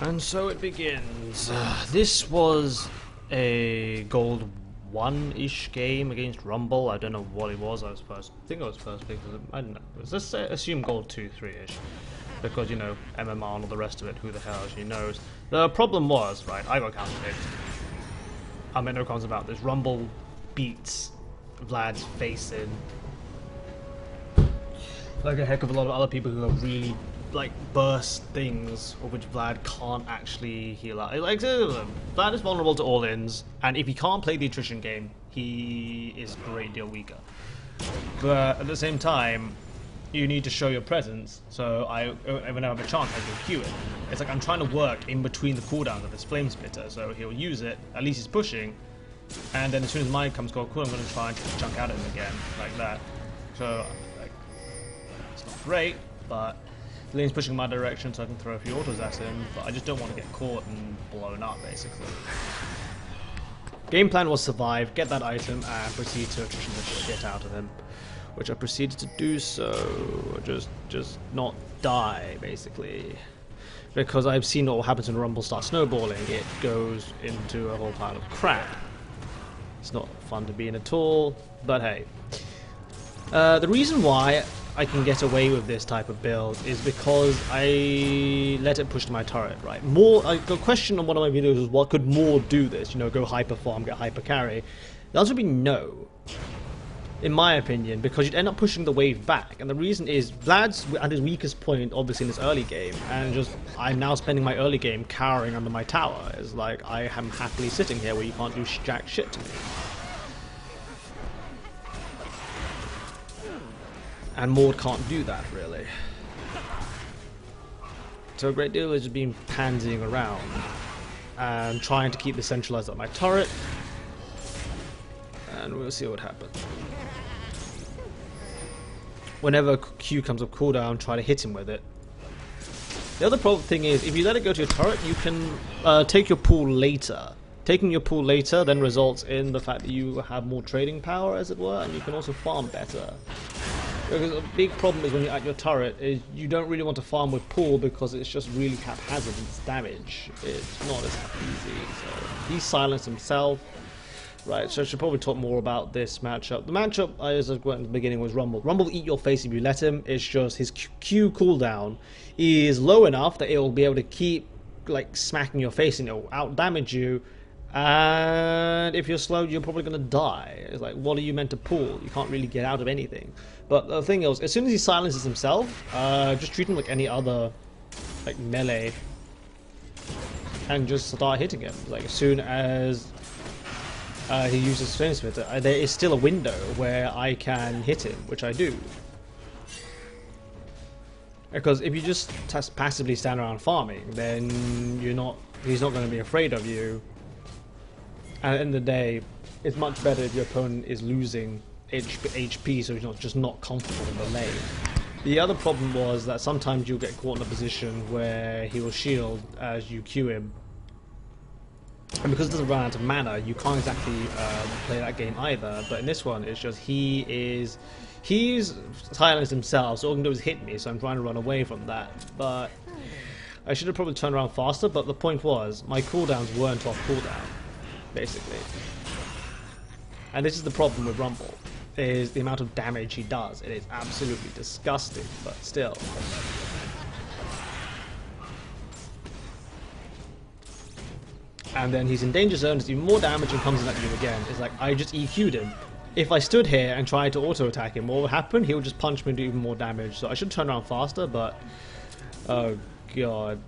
And so it begins. This was a gold 1-ish game against Rumble. I don't know what it was. I think I was first pick. I don't know. Let's say, assume gold 2, 3-ish. Because, you know, MMR and all the rest of it, who the hell actually knows. The problem was, right, I got counter-picked. I made no comments about this. Rumble beats Vlad's face in. Like a heck of a lot of other people who are really like burst things of which Vlad can't actually heal out. Like Vlad is vulnerable to all-ins, and if he can't play the attrition game, he is a great deal weaker. But at the same time, you need to show your presence. So when I have a chance, I can queue it. It's like I'm trying to work in between the cooldowns of this flame spitter, so he'll use it. At least he's pushing, and then as soon as mine comes cool, I'm going to try and chunk out at him again, like that. So like, it's not great, but the lane's pushing in my direction, so I can throw a few autos at him, but I just don't want to get caught and blown up, basically. Game plan was survive, get that item, and proceed to attrition the shit out of him. Which I proceeded to do so, just not die, basically. Because I've seen what happens when Rumble starts snowballing, it goes into a whole pile of crap. It's not fun to be in at all, but hey. The reason why I can get away with this type of build is because I let it push to my turret, right? The question on one of my videos was, what could more do this? You know, go hyper farm, get hyper carry. The answer would be no, in my opinion, because you'd end up pushing the wave back. And the reason is, Vlad's at his weakest point, obviously, in his early game, and I'm now spending my early game cowering under my tower. It's like, I am happily sitting here where you can't do jack shit to me. And Maud can't do that, really. So a great deal is just been pansying around and trying to keep the centralized at my turret, and we'll see what happens. Whenever Q comes up cooldown, try to hit him with it. The other thing is, if you let it go to your turret, you can take your pool later. Taking your pool later then results in the fact that you have more trading power, as it were, and you can also farm better. Because a big problem is when you're at your turret is you don't really want to farm with pool because it's just really haphazard in its damage. It's not as easy. So he silenced himself. Right, so I should probably talk more about this matchup. The matchup, as I went in the beginning, was Rumble. Rumble will eat your face if you let him. It's just his Q cooldown is low enough that it will be able to keep like smacking your face and it will out damage you. And if you're slow, you're probably going to die. It's like, what are you meant to pull? You can't really get out of anything. But the thing is, as soon as he silences himself, just treat him like any other like melee and just start hitting him. Like as soon as he uses flame spitter, there is still a window where I can hit him, which I do. Because if you just passively stand around farming, then he's not going to be afraid of you. And at the end of the day, it's much better if your opponent is losing HP, so he's just not comfortable in the lane. The other problem was that sometimes you'll get caught in a position where he will shield as you Q him. And because it doesn't run out of mana, you can't exactly play that game either. But in this one, it's just he's silenced himself, so all he can do is hit me, so I'm trying to run away from that. But I should have probably turned around faster, but the point was, my cooldowns weren't off cooldown, basically. And this is the problem with Rumble, is the amount of damage he does. It is absolutely disgusting, but still. And then he's in danger zone, does even more damage and comes in at you again. It's like, I just EQ'd him. If I stood here and tried to auto-attack him, what would happen? He would just punch me and do even more damage. So I should turn around faster, but... oh god.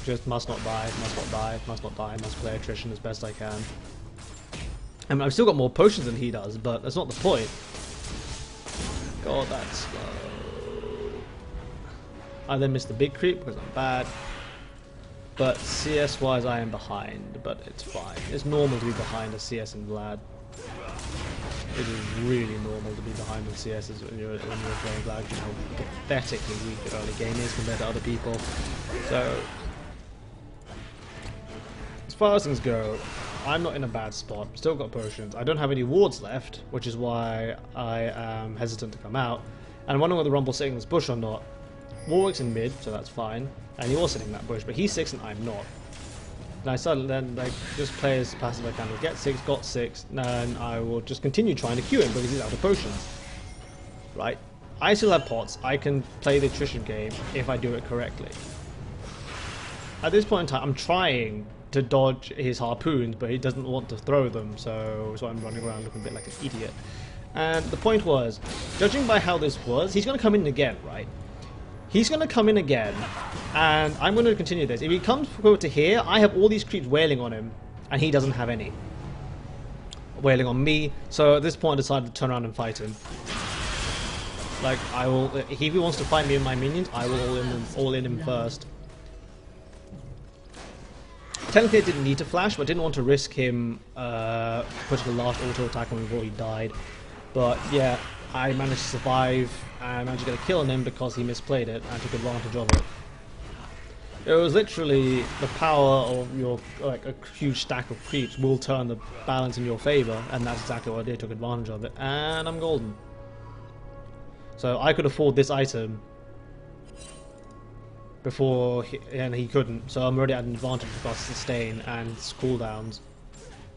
Just must not die, must not die, must not die, must play attrition as best I can. I mean, I've still got more potions than he does, but that's not the point. God, that's slow. I then missed the big creep because I'm bad. But CS-wise, I am behind, but it's fine. It's normal to be behind a CS and Vlad. It is really normal to be behind with CS when you're playing Vlad. You know how pathetically weak the early game is compared to other people. So, as far as things go, I'm not in a bad spot. Still got potions. I don't have any wards left, which is why I am hesitant to come out. And I'm wondering whether Rumble's sitting in this bush or not. Warwick's in mid, so that's fine. And he was sitting in that bush, but he's 6 and I'm not. And I started then like just play as passive as I can. Get 6, got 6, and I will just continue trying to queue him because he's out of potions. Right? I still have pots. I can play the attrition game if I do it correctly. At this point in time, I'm trying to dodge his harpoons, but he doesn't want to throw them, so I'm running around looking a bit like an idiot. And the point was, judging by how this was, he's going to come in again, right? He's going to come in again, and I'm going to continue this. If he comes over to here, I have all these creeps wailing on him, and he doesn't have any. Wailing on me, so at this point I decided to turn around and fight him. Like, I will, if he wants to fight me and my minions, I will all in him first. Technically I didn't need to flash, but I didn't want to risk him putting the last auto attack on me before he died. But yeah, I managed to survive and I managed to get a kill on him because he misplayed it and took advantage of it. It was literally the power of your, like, a huge stack of creeps will turn the balance in your favour, and that's exactly what I did, took advantage of it, and I'm golden. So I could afford this item before he couldn't, so I'm already at an advantage because sustain and cooldowns.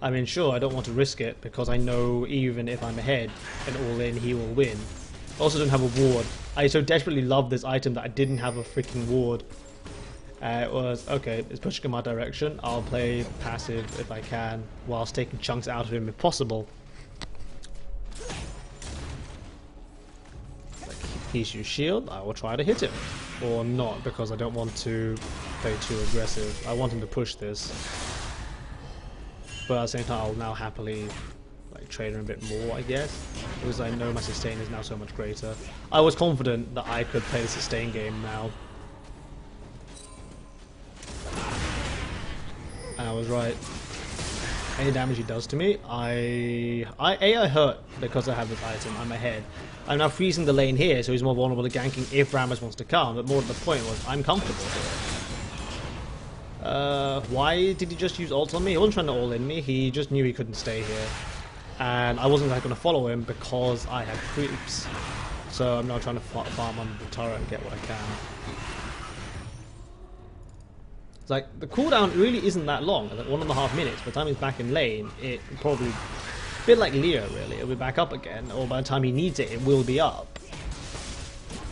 I mean, sure, I don't want to risk it because I know even if I'm ahead and all in, he will win. I also don't have a ward. I so desperately love this item that I didn't have a freaking ward. It was, okay, it's pushing in my direction, I'll play passive if I can, whilst taking chunks out of him if possible. He's used shield, I will try to hit him. Or not, because I don't want to play too aggressive. I want him to push this. But at the same time, I'll now happily like trade him a bit more, I guess. Because I know my sustain is now so much greater. I was confident that I could play the sustain game now. And I was right. Any damage he does to me, I hurt because I have this item. I'm ahead. I'm now freezing the lane here, so he's more vulnerable to ganking if Rammus wants to come. But more to the point was, I'm comfortable here. Why did he just use ult on me? He wasn't trying to all in me. He just knew he couldn't stay here, and I wasn't going to follow him because I had creeps. So I'm now trying to farm under the turret and get what I can. It's like, the cooldown really isn't that long, like 1.5 minutes. By the time he's back in lane, it probably, a bit like Leo really, it'll be back up again, or by the time he needs it, it will be up.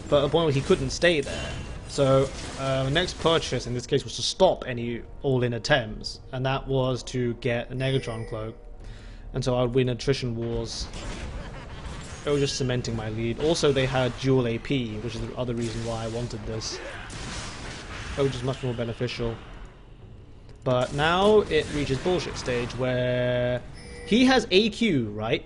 But at the point where he couldn't stay there. So, next purchase in this case was to stop any all-in attempts, and that was to get a Negatron cloak. And so I would win attrition wars. It was just cementing my lead. Also, they had dual AP, which is the other reason why I wanted this. Which is much more beneficial. But now it reaches bullshit stage where he has AQ, right?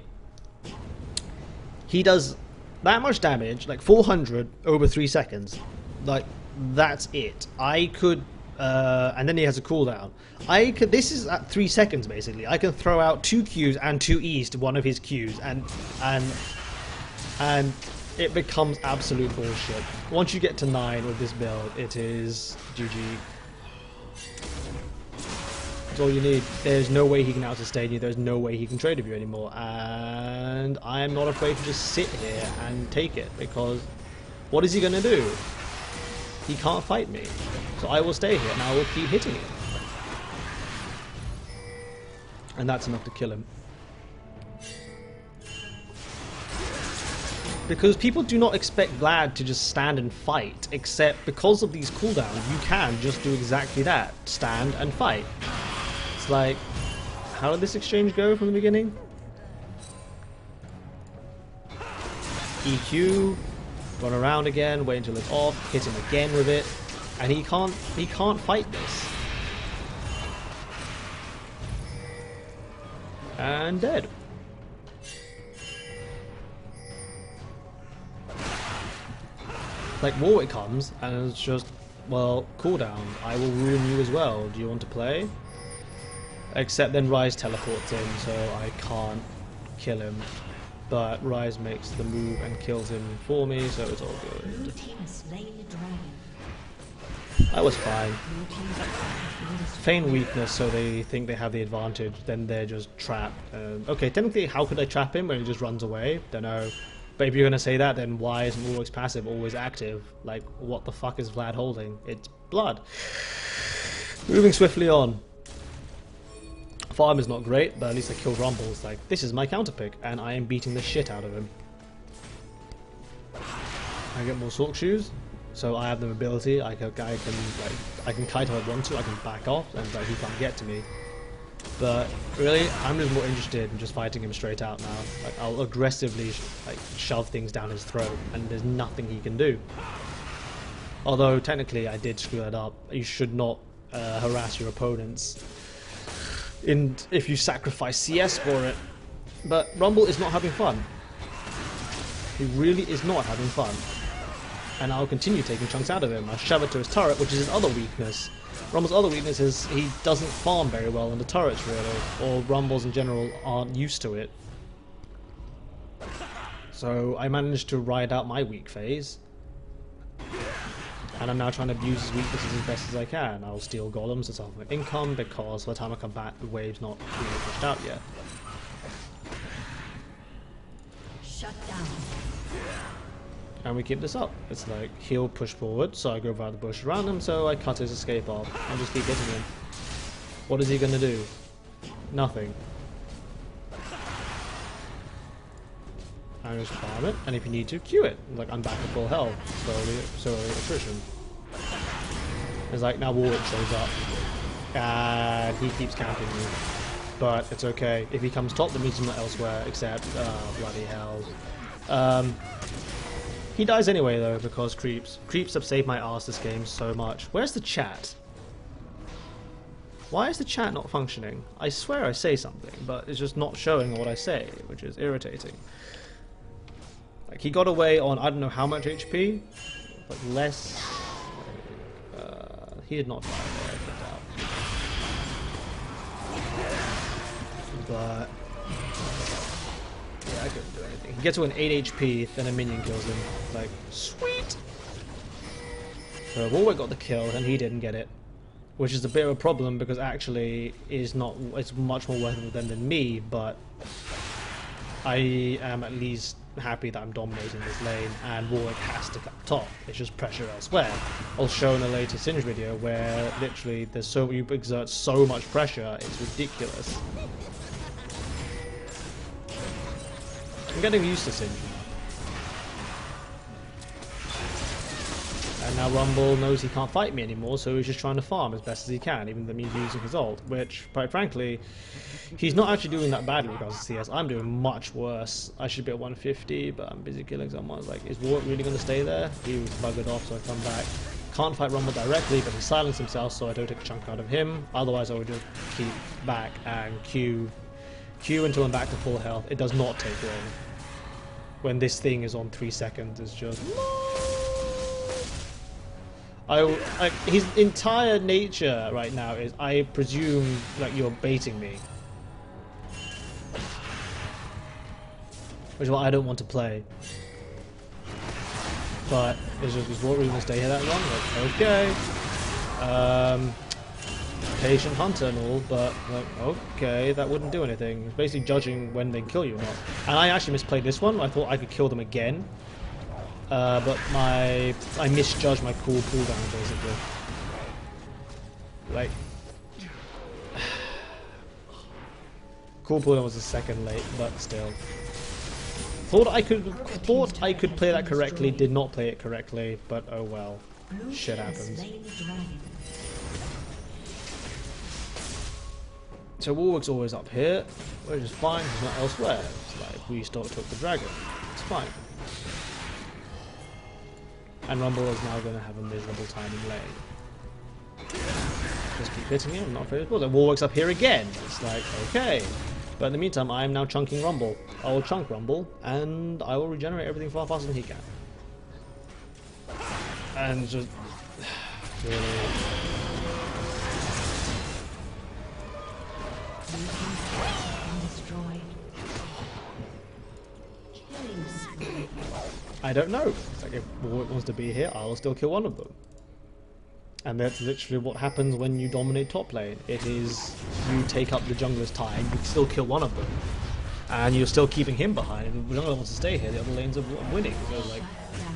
He does that much damage, like 400 over 3 seconds. Like, that's it. I could, and then he has a cooldown. I could, this is at 3 seconds basically. I can throw out 2 Qs and 2 Es to one of his Qs, and it becomes absolute bullshit. Once you get to 9 with this build, it is GG. That's all you need. There's no way he can out-sustain you, there's no way he can trade with you anymore, and I'm not afraid to just sit here and take it, because what is he going to do? He can't fight me. So I will stay here and I will keep hitting him. And that's enough to kill him. Because people do not expect Vlad to just stand and fight, except because of these cooldowns, you can just do exactly that. Stand and fight. It's like, how did this exchange go from the beginning? EQ, run around again, wait until it's off, hit him again with it, and he can't fight this. And dead. Like, Warwick comes, and it's just, well, cooldown, I will ruin you as well, do you want to play? Except then Ryze teleports in, so I can't kill him. But Ryze makes the move and kills him for me, so it's all good. I was fine. Feign weakness, so they think they have the advantage, then they're just trapped. Okay, technically, how could I trap him when he just runs away? Don't know. But if you're gonna say that, then why isn't Warwick's passive always active? Like, what the fuck is Vlad holding? It's blood. Moving swiftly on. Farm is not great, but at least I killed Rumble. It's like, this is my counter pick, and I am beating the shit out of him. I get more Sork shoes, so I have the mobility. I can kite if I want to. I can back off, and like he can't get to me. But really, I'm just more interested in just fighting him straight out now. Like, I'll aggressively shove things down his throat, and there's nothing he can do. Although technically, I did screw that up. You should not harass your opponents if you sacrifice CS for it. But Rumble is not having fun. He really is not having fun. And I'll continue taking chunks out of him. I'll shove it to his turret, which is his other weakness. Rumble's other weakness is he doesn't farm very well in the turrets, really, or Rumbles in general aren't used to it. So I managed to ride out my weak phase, and I'm now trying to abuse his weaknesses as best as I can. I'll steal golems to solve my income, because by the time I come back, the wave's not really pushed out yet. Shut down. And we keep this up. It's like, he'll push forward, so I go via the bush around him, so I cut his escape off, and just keep hitting him. What is he gonna do? Nothing. And just farm it, and if you need to, Q it. Like, I'm back at full health, slowly attrition. It's like, now Warwick shows up, and he keeps camping me. But it's okay. If he comes top, that means he's not elsewhere, except, bloody hell. He dies anyway, though, because creeps. Creeps have saved my ass this game so much. Where's the chat? Why is the chat not functioning? I swear I say something, but it's just not showing what I say, which is irritating. Like, he got away on I don't know how much HP, but less. He did not die there, I doubt. But yeah, I couldn't do anything. He gets to an 8 HP, then a minion kills him. Like, sweet! So Warwick got the kill, and he didn't get it. Which is a bit of a problem, because actually it's much more worth it for them than me, but I am at least happy that I'm dominating this lane, and Warwick has to come top. It's just pressure elsewhere. I'll show in a later Singe video where literally you exert so much pressure, it's ridiculous. I'm getting used to Singe. And now Rumble knows he can't fight me anymore, so he's just trying to farm as best as he can, even though he's using his ult, which, quite frankly, he's not actually doing that badly because of CS. I'm doing much worse. I should be at 150, but I'm busy killing someone. Like, is Warwick really going to stay there? He was buggered off, so I come back. Can't fight Rumble directly, but he silenced himself, so I don't take a chunk out of him. Otherwise, I would just keep back and Q until I'm back to full health. It does not take long. When this thing is on 3 seconds, it's just... his entire nature right now is, I presume, like, you're baiting me. Which is why I don't want to play. But, is what really going to stay here that long? Like, okay. Patient hunter and all, but, like, okay, that wouldn't do anything. It's basically judging when they kill you or not. And I actually misplayed this one. I thought I could kill them again. But I misjudged my cool cooldown, basically. Like, cool cooldown was a second late, but still. Thought I could play that correctly, did not play it correctly, but oh well. Shit happens. So Warwick's always up here, which is fine, he's not elsewhere. It's like, we still took the dragon. It's fine. And Rumble is now going to have a miserable time in lane. Just keep hitting him, not afraid of balls. And Warwick's up here again. It's like, okay. But in the meantime, I am now chunking Rumble. I will chunk Rumble, and I will regenerate everything far faster than he can. And just... really... I don't know. Like, if Warwick wants to be here, I will still kill one of them. And that's literally what happens when you dominate top lane. It is, you take up the jungler's time, you still kill one of them. and you're still keeping him behind. And Jungler wants to stay here. The other lanes are winning. So like,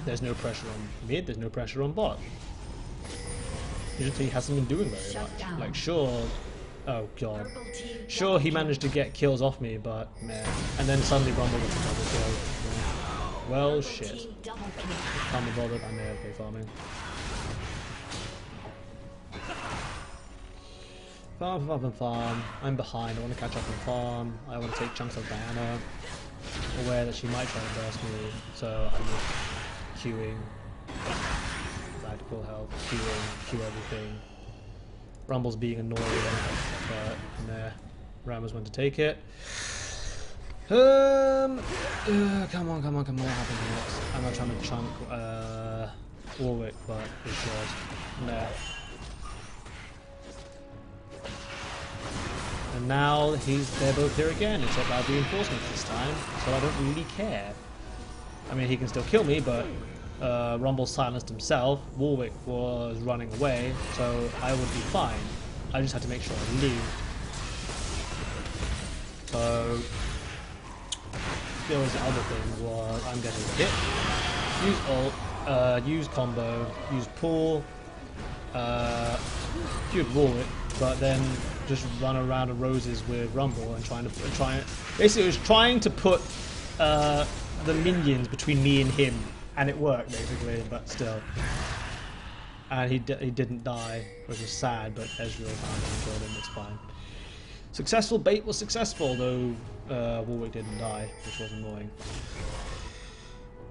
there's no pressure on mid. There's no pressure on bot. He hasn't been doing very much. Like, sure. Oh god. Sure, he managed to get kills off me, but man. And then suddenly Rumble gets a double kill. Man. Well, shit. Can't be bothered. I'm AFK farming. Farm. I'm behind. I want to catch up and farm. I want to take chunks of Diana. Aware that she might try to burst me, so I'm just queuing. Vlad full health. Queue everything. Rumble's being annoying, but nah. Ramos went to take it. Come on. What happens next? I'm not trying to chunk Warwick, but it's just nah. And now they're both here again, except I have reinforcements this time, so I don't really care. I mean, he can still kill me, but Rumble silenced himself. Warwick was running away, so I would be fine. I just had to make sure I leave. So there was the other thing was I'm getting hit. Use ult, use combo, use pull, queued Warwick, but then just run around in roses with Rumble and basically it was trying to put the minions between me and him. And it worked basically, but still. And he didn't die, which was sad, but Ezreal found him and killed him, it's fine. Successful bait was successful, though Warwick didn't die, which was annoying.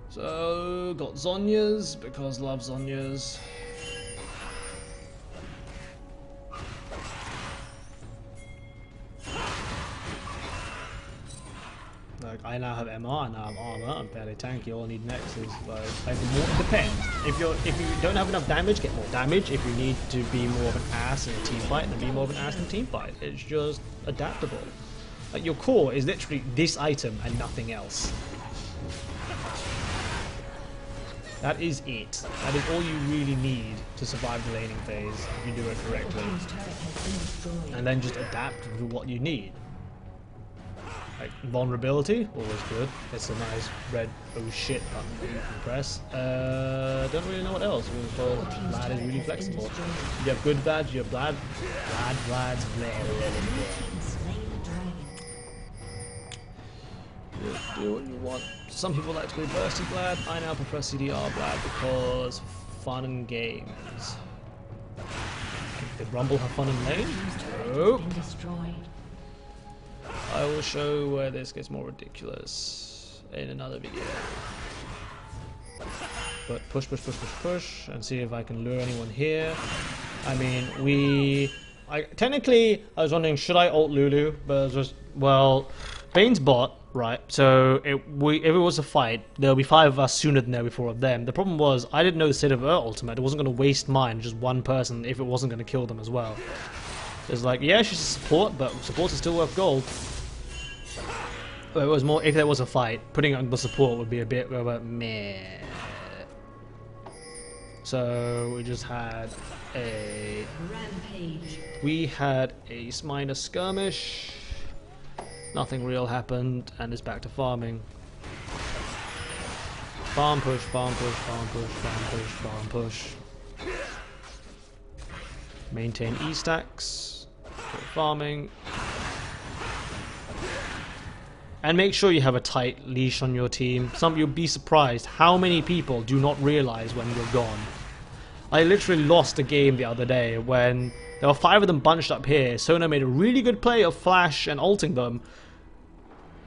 So, got Zhonya's, because love Zhonya's. Like, I now have MR, I now have armor, I'm fairly tanky, all I need next is like more, it depends. If you don't have enough damage, get more damage. If you need to be more of an ass in a team fight, then be more of an ass in a team fight. It's just adaptable. Like, your core is literally this item and nothing else. That is it. That is all you really need to survive the laning phase if you do it correctly. And then just adapt to what you need. Like, vulnerability, always good. It's a nice red oh shit button that you can press. Don't really know what else, because Vlad is really flexible. You have good Vlad, you have Vlad. Vlad's Just do what you want. Some people like to go bursty Vlad. I now prefer CDR Vlad because fun and games. Did Rumble have fun in lane? No. I will show where this gets more ridiculous in another video. But push, and see if I can lure anyone here. I mean, technically, I was wondering, should I ult Lulu? But it was just, well, Bane's bot, right? So if it was a fight, there'll be 5 of us sooner than there were 4 of them. The problem was, I didn't know the state of her ultimate. It wasn't going to waste mine, just one person, if it wasn't going to kill them as well. It's like, yeah, she's a support, but supports are still worth gold. But it was more, if there was a fight, putting on the support would be a bit of a meh. So we just had a rampage. We had a minor skirmish. Nothing real happened, and it's back to farming. Farm push, farm push, farm push, farm push, farm push. Maintain E stacks. Farming. And make sure you have a tight leash on your team. You'll be surprised how many people do not realize when you're gone. I literally lost a game the other day when there were 5 of them bunched up here. Sona made a really good play of flash and ulting them.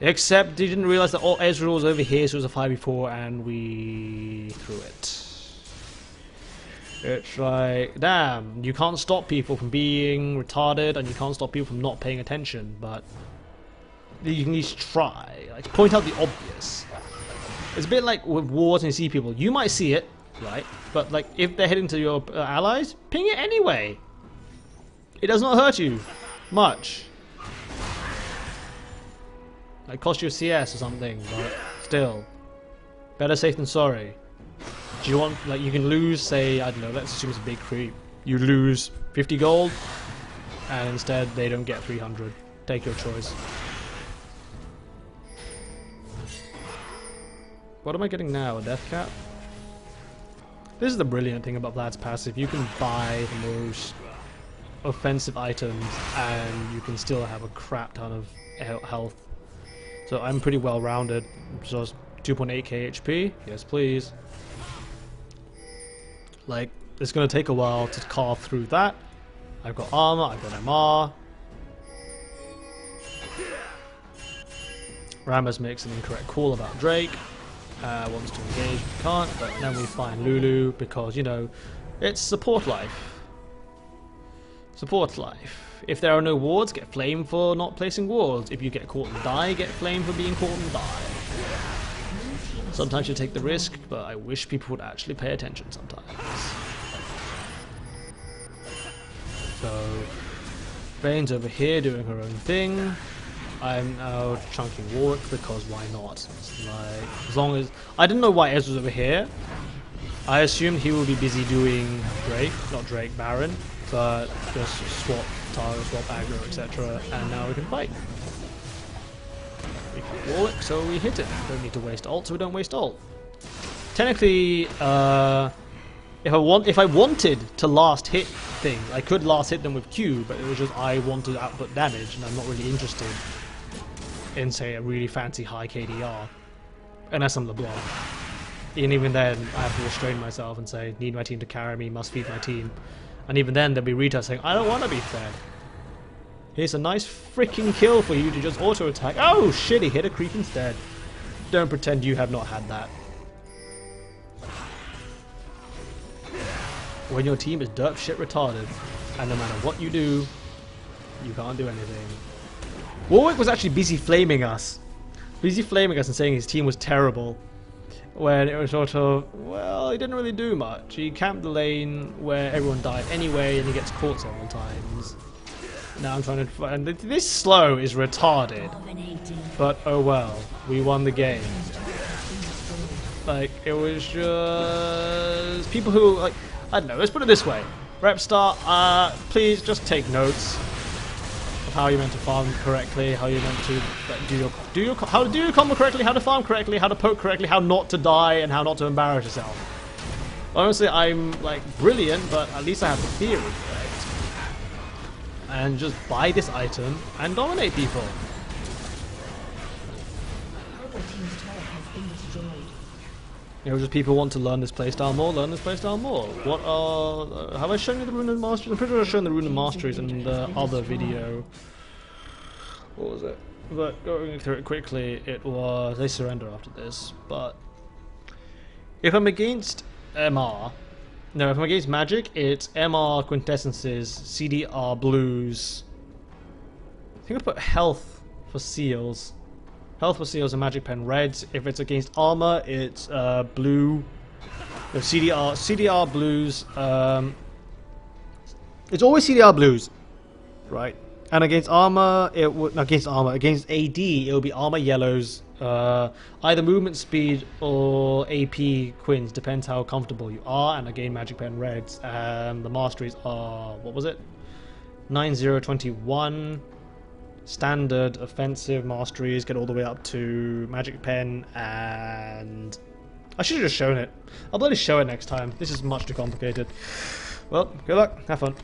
Except they didn't realize that Ezreal was over here, so it was a 5v4 and we threw it. It's like, damn, you can't stop people from being retarded and you can't stop people from not paying attention, but you can at least try. Like, point out the obvious. It's a bit like with wars and you see people. You might see it, right? But like, if they're heading to your allies, ping it anyway. It does not hurt you much. Like, cost you a CS or something, but still, better safe than sorry. Do you want, like, you can lose, say, I don't know, let's assume it's a big creep. You lose 50 gold, and instead they don't get 300. Take your choice. What am I getting now? A death cap? This is the brilliant thing about Vlad's passive. You can buy the most offensive items and you can still have a crap ton of health. So I'm pretty well rounded. So 2.8k HP. Yes, please. Like, it's going to take a while to carve through that. I've got armor, I've got MR. Ramos makes an incorrect call about Drake. Wants to engage, can't, but then we find Lulu because, you know, it's support life. Support life. If there are no wards, get flamed for not placing wards. If you get caught and die, get flamed for being caught and die. Sometimes you take the risk, but I wish people would actually pay attention sometimes. So, Bane's over here doing her own thing. I'm now chunking Warwick because why not? It's like, as long as I didn't know why Ez was over here. I assumed he would be busy doing Drake, not Drake, Baron, but just swap target, swap aggro, etc. And now we can fight. We got Warwick, so we hit it. Don't need to waste ult, so we don't waste ult. Technically, if I wanted to last hit things, I could last hit them with Q, but it was just I wanted to output damage, and I'm not really interested in, say, a really fancy high KDR, unless I'm LeBlanc. And even then, I have to restrain myself and say, need my team to carry me, must feed my team. And even then, there'll be retards saying, I don't want to be fed. Here's a nice freaking kill for you to just auto attack. Oh shit, he hit a creep instead. Don't pretend you have not had that. When your team is derp shit retarded, and no matter what you do, you can't do anything. Warwick was actually busy flaming us. Busy flaming us and saying his team was terrible. When it was sort of, well, he didn't really do much. He camped the lane where everyone died anyway, and he gets caught several times. Now I'm trying to find... This slow is retarded. But oh well, we won the game. Like, it was just... people who, like... I don't know, let's put it this way. Repstar, please just take notes of how you're meant to farm correctly, how you're meant to how to do your combo correctly, how to farm correctly, how to poke correctly, how not to die, and how not to embarrass yourself. Honestly, I'm like brilliant, but at least I have the theory correct. And just buy this item and dominate people. You know, just people want to learn this playstyle more, learn this playstyle more. What are... have I shown you the Rune of Masteries? I'm pretty sure I've shown the Rune of Masteries in the other video. What was it? But going through it quickly, it was... they surrender after this, but... if I'm against MR... no, if I'm against Magic, it's MR Quintessences, CDR Blues... I think I put Health for Seals. Health for Seals and Magic Pen Reds. If it's against armor, it's blue. No, CDR Blues. It's always CDR Blues, right? And against armor, it would against AD, it will be armor yellows. Either movement speed or AP quins, depends how comfortable you are. And again, Magic Pen Reds. And the masteries are, what was it? 9021. Standard offensive masteries get all the way up to Magic Pen, and I should have just shown it. I'll bloody show it next time. This is much too complicated. Well, good luck, have fun.